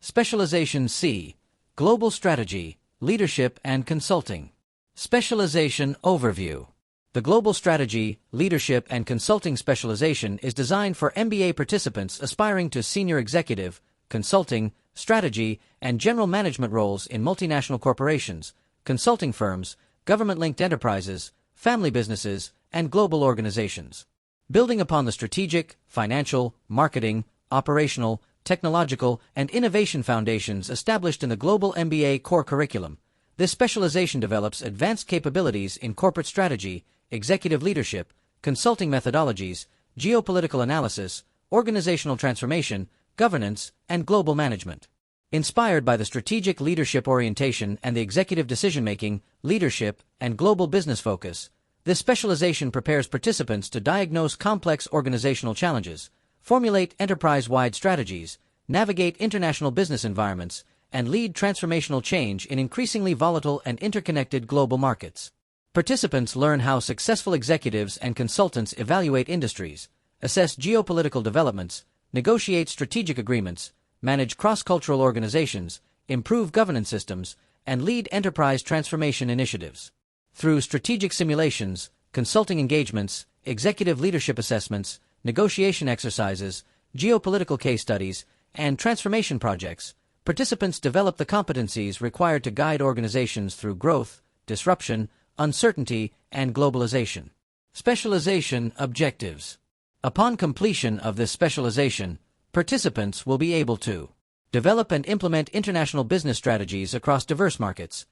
Specialization C. Global Strategy, Leadership and Consulting. Specialization Overview. The Global Strategy, Leadership and Consulting specialization is designed for MBA participants aspiring to senior executive, consulting, strategy, and general management roles in multinational corporations, consulting firms, government-linked enterprises, family businesses, and global organizations. Building upon the strategic, financial, marketing, operational, technological, and innovation foundations established in the Global MBA core curriculum, this specialization develops advanced capabilities in corporate strategy, executive leadership, consulting methodologies, geopolitical analysis, organizational transformation, governance, and global management. Inspired by the strategic leadership orientation and the executive decision-making, leadership, and global business focus, this specialization prepares participants to diagnose complex organizational challenges, formulate enterprise-wide strategies, navigate international business environments, and lead transformational change in increasingly volatile and interconnected global markets. Participants learn how successful executives and consultants evaluate industries, assess geopolitical developments, negotiate strategic agreements, manage cross-cultural organizations, improve governance systems, and lead enterprise transformation initiatives. Through strategic simulations, consulting engagements, executive leadership assessments, negotiation exercises, geopolitical case studies, and transformation projects, participants develop the competencies required to guide organizations through growth, disruption, uncertainty, and globalization. Specialization Objectives. Upon completion of this specialization, participants will be able to develop and implement international business strategies across diverse markets,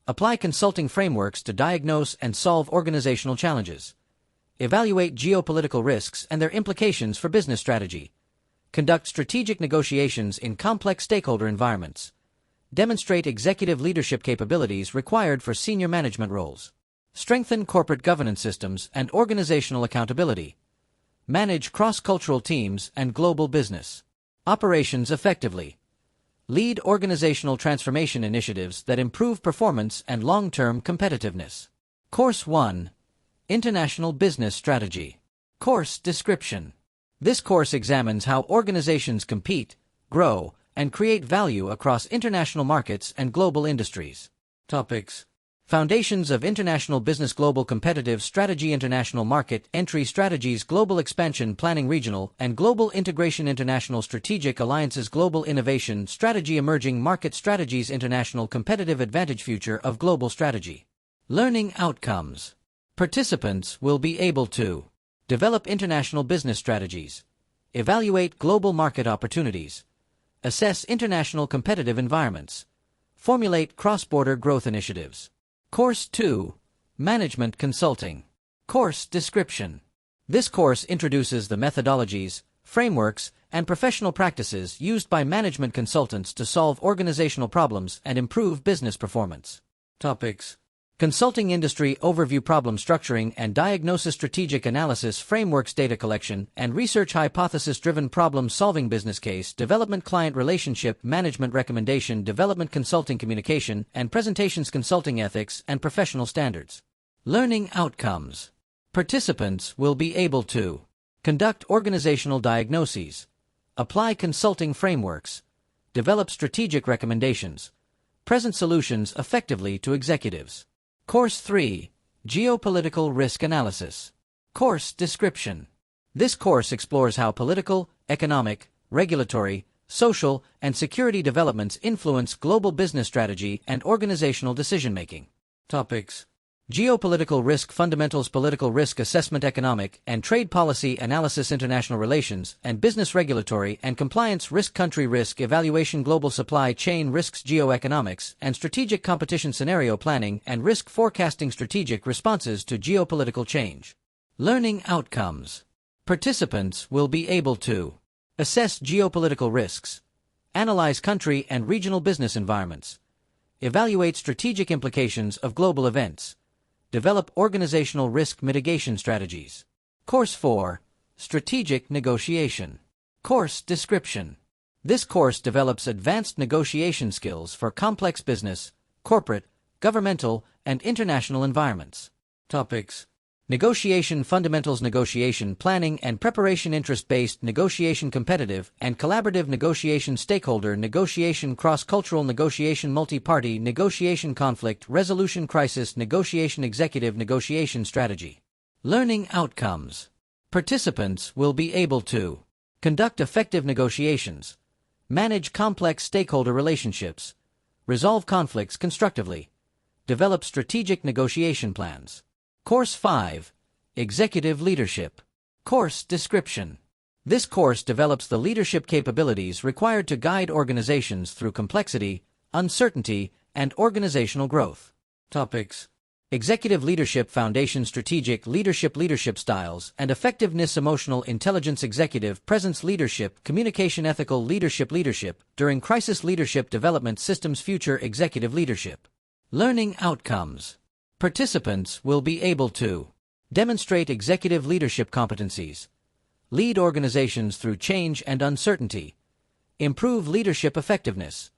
apply consulting frameworks to diagnose and solve organizational challenges, evaluate geopolitical risks and their implications for business strategy, conduct strategic negotiations in complex stakeholder environments, demonstrate executive leadership capabilities required for senior management roles, strengthen corporate governance systems and organizational accountability, manage cross-cultural teams and global business operations effectively, lead organizational transformation initiatives that improve performance and long-term competitiveness. Course 1. International Business Strategy. Course Description. This course examines how organizations compete, grow, and create value across international markets and global industries. Topics: Foundations of International Business, Global Competitive Strategy, International Market Entry Strategies, Global Expansion Planning, Regional and Global Integration, International Strategic Alliances, Global Innovation Strategy, Emerging Market Strategies, International Competitive Advantage, Future of Global Strategy. Learning Outcomes. Participants will be able to develop international business strategies, evaluate global market opportunities, assess international competitive environments, formulate cross-border growth initiatives. Course 2. Management Consulting. Course Description. This course introduces the methodologies, frameworks, and professional practices used by management consultants to solve organizational problems and improve business performance. Topics: Consulting Industry Overview, Problem Structuring and Diagnosis, Strategic Analysis, Frameworks, Data Collection and Research, Hypothesis-Driven Problem-Solving, Business Case Development, Client Relationship Management, Recommendation Development, Consulting Communication and Presentations, Consulting Ethics and Professional Standards. Learning Outcomes. Participants will be able to conduct organizational diagnoses, apply consulting frameworks, develop strategic recommendations, present solutions effectively to executives. Course 3. Geopolitical Risk Analysis. Course Description. This course explores how political, economic, regulatory, social, and security developments influence global business strategy and organizational decision-making. Topics: Geopolitical risk fundamentals, political risk assessment, economic and trade policy analysis, international relations and business, regulatory and compliance risk, country risk evaluation, global supply chain risks, geoeconomics and strategic competition, scenario planning and risk forecasting, strategic responses to geopolitical change. Learning Outcomes. Participants will be able to assess geopolitical risks, analyze country and regional business environments, evaluate strategic implications of global events, develop organizational risk mitigation strategies. Course 4. Strategic Negotiation. Course Description. This course develops advanced negotiation skills for complex business, corporate, governmental, and international environments. Topics: Negotiation fundamentals, negotiation planning and preparation, interest-based negotiation, competitive and collaborative negotiation, stakeholder negotiation, cross-cultural negotiation, multi-party negotiation, conflict resolution, crisis negotiation, executive negotiation strategy. Learning outcomes. Participants will be able to conduct effective negotiations, manage complex stakeholder relationships, resolve conflicts constructively, develop strategic negotiation plans. Course 5. Executive Leadership. Course Description. This course develops the leadership capabilities required to guide organizations through complexity, uncertainty, and organizational growth. Topics: Executive Leadership Foundation, Strategic Leadership, Leadership Styles and Effectiveness, Emotional Intelligence, Executive Presence, Leadership, Communication, Ethical Leadership, Leadership During Crisis, Leadership Development Systems, Future Executive Leadership. Learning outcomes. Participants will be able to demonstrate executive leadership competencies, lead organizations through change and uncertainty, improve leadership effectiveness,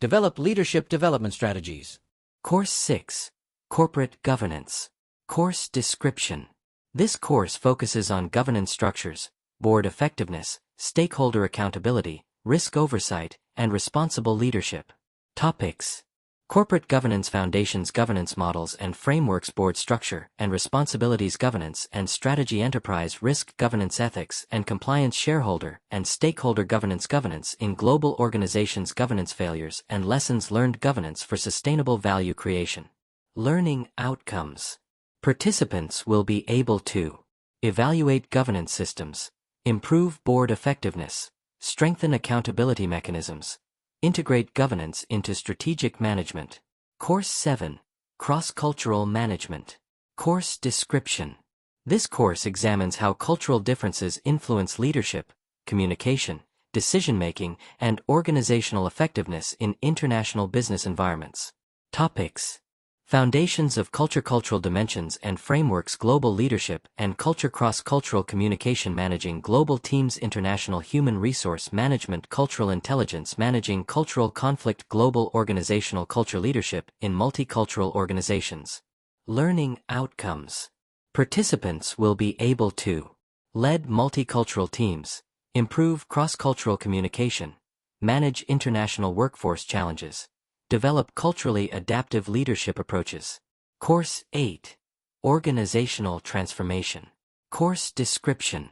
develop leadership development strategies. Course 6. Corporate Governance. Course Description. This course focuses on governance structures, board effectiveness, stakeholder accountability, risk oversight, and responsible leadership. Topics: Corporate Governance Foundations, Governance Models and Frameworks, Board Structure and Responsibilities, Governance and Strategy, Enterprise Risk Governance, Ethics and Compliance, Shareholder and Stakeholder Governance, Governance in Global Organizations, Governance Failures and Lessons Learned, Governance for Sustainable Value Creation. Learning outcomes. Participants will be able to evaluate governance systems, improve board effectiveness, strengthen accountability mechanisms, integrate governance into strategic management. Course 7. Cross-Cultural Management. Course Description. This course examines how cultural differences influence leadership, communication, decision-making, and organizational effectiveness in international business environments. Topics: Foundations of Culture, Cultural Dimensions and Frameworks, Global Leadership and Culture, Cross-Cultural Communication, Managing Global Teams, International Human Resource Management, Cultural Intelligence, Managing Cultural Conflict, Global Organizational Culture, Leadership in Multicultural Organizations. Learning outcomes. Participants will be able to lead multicultural teams, improve cross-cultural communication, manage international workforce challenges, develop culturally adaptive leadership approaches. Course 8. Organizational Transformation. Course Description.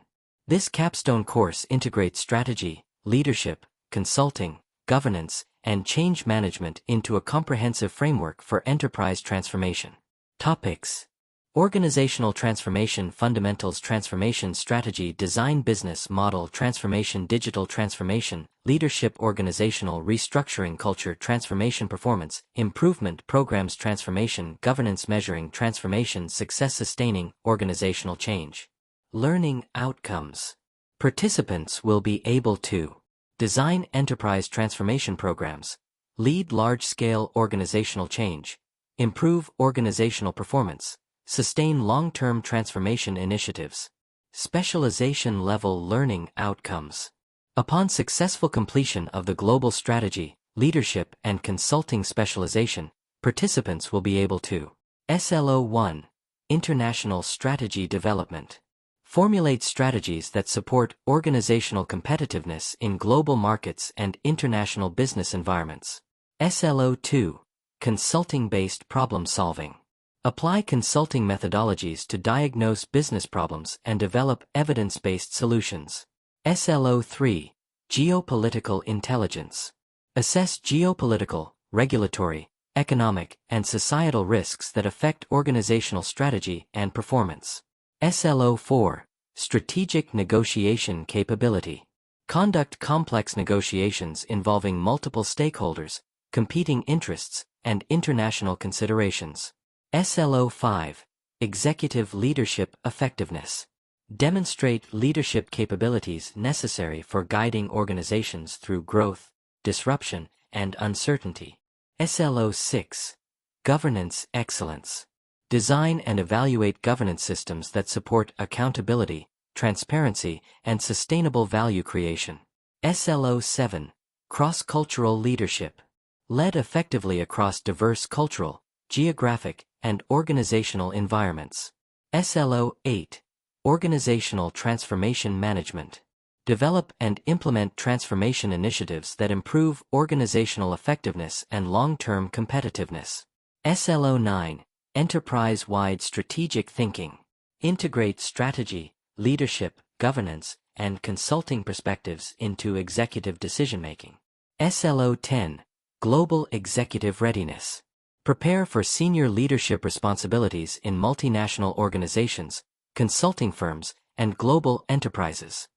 This capstone course integrates strategy, leadership, consulting, governance, and change management into a comprehensive framework for enterprise transformation. Topics: Organizational Transformation Fundamentals, Transformation Strategy, Design, Business Model Transformation, Digital Transformation, Leadership, Organizational Restructuring, Culture Transformation, Performance Improvement Programs Transformation, Governance, Measuring Transformation, Success, Sustaining Organizational Change. Learning outcomes. Participants will be able to design enterprise transformation programs, lead large-scale organizational change, improve organizational performance, sustain long-term transformation initiatives. Specialization level learning outcomes. Upon successful completion of the global strategy, leadership and consulting specialization, participants will be able to SLO1. International Strategy Development. Formulate strategies that support organizational competitiveness in global markets and international business environments. SLO2. Consulting-based problem solving. Apply consulting methodologies to diagnose business problems and develop evidence-based solutions. SLO3. Geopolitical Intelligence. Assess geopolitical, regulatory, economic, and societal risks that affect organizational strategy and performance. SLO4. Strategic Negotiation Capability. Conduct complex negotiations involving multiple stakeholders, competing interests, and international considerations. SLO5. Executive Leadership Effectiveness. Demonstrate leadership capabilities necessary for guiding organizations through growth, disruption, and uncertainty. SLO6. Governance Excellence. Design and evaluate governance systems that support accountability, transparency, and sustainable value creation. SLO7. Cross-cultural leadership. Lead effectively across diverse cultural, geographic, and organizational environments. SLO 8. Organizational Transformation Management. Develop and implement transformation initiatives that improve organizational effectiveness and long-term competitiveness. SLO 9. Enterprise-wide strategic thinking. Integrate strategy, leadership, governance, and consulting perspectives into executive decision-making. SLO 10. Global executive readiness. Prepare for senior leadership responsibilities in multinational organizations, consulting firms, and global enterprises.